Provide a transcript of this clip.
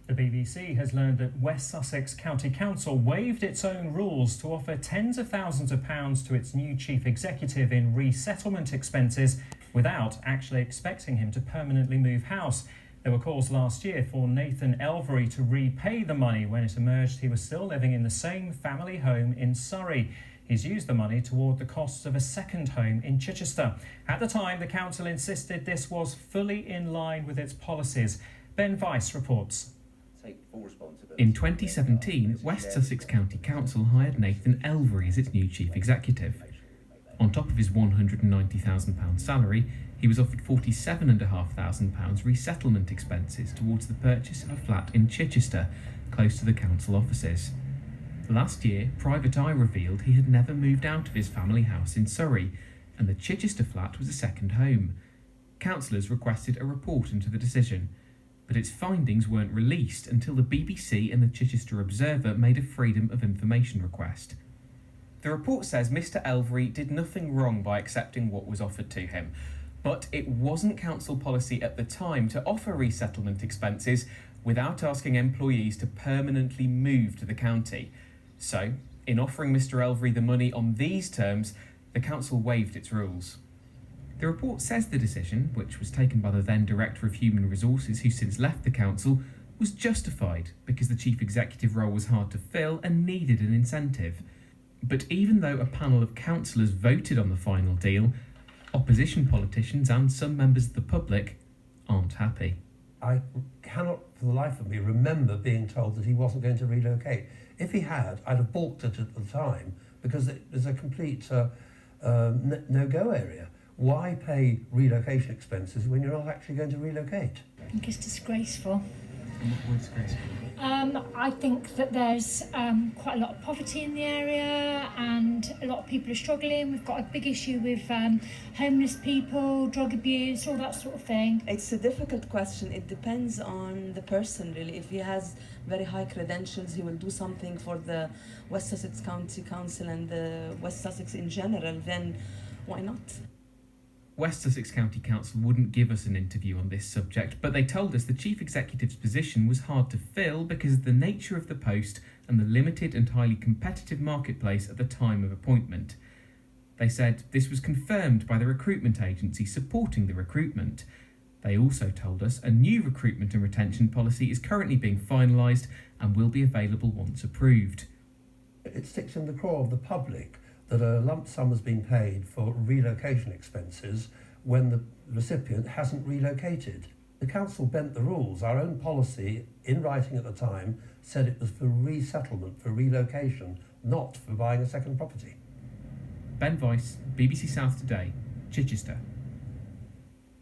The BBC has learned that West Sussex County Council waived its own rules to offer tens of thousands of pounds to its new chief executive in resettlement expenses without actually expecting him to permanently move house. There were calls last year for Nathan Elvery to repay the money when it emerged he was still living in the same family home in Surrey. He's used the money toward the costs of a second home in Chichester. At the time, the council insisted this was fully in line with its policies. Ben Weiss reports. In 2017, West Sussex County Council hired Nathan Elvery as its new chief executive. On top of his £190,000 salary, he was offered £47,500 resettlement expenses towards the purchase of a flat in Chichester, close to the council offices. Last year, Private Eye revealed he had never moved out of his family house in Surrey, and the Chichester flat was a second home. Councillors requested a report into the decision, but its findings weren't released until the BBC and the Chichester Observer made a Freedom of Information request. The report says Mr Elvery did nothing wrong by accepting what was offered to him, but it wasn't council policy at the time to offer resettlement expenses without asking employees to permanently move to the county. So, in offering Mr Elvery the money on these terms, the council waived its rules. The report says the decision, which was taken by the then Director of Human Resources who since left the council, was justified because the chief executive role was hard to fill and needed an incentive. But even though a panel of councillors voted on the final deal, opposition politicians and some members of the public aren't happy. I cannot for the life of me remember being told that he wasn't going to relocate. If he had, I'd have balked at it at the time because it was a complete no-go area. Why pay relocation expenses when you're not actually going to relocate? I think it's disgraceful. What's disgraceful? I think that there's quite a lot of poverty in the area and a lot of people are struggling. We've got a big issue with homeless people, drug abuse, all that sort of thing. It's a difficult question. It depends on the person, really. If he has very high credentials, he will do something for the West Sussex County Council and the West Sussex in general, then why not? West Sussex County Council wouldn't give us an interview on this subject, but they told us the chief executive's position was hard to fill because of the nature of the post and the limited and highly competitive marketplace at the time of appointment. They said this was confirmed by the recruitment agency supporting the recruitment. They also told us a new recruitment and retention policy is currently being finalised and will be available once approved. It sticks in the craw of the public that a lump sum has been paid for relocation expenses when the recipient hasn't relocated. The council bent the rules. Our own policy, in writing at the time, said it was for resettlement, for relocation, not for buying a second property. Ben Weiss, BBC South Today, Chichester.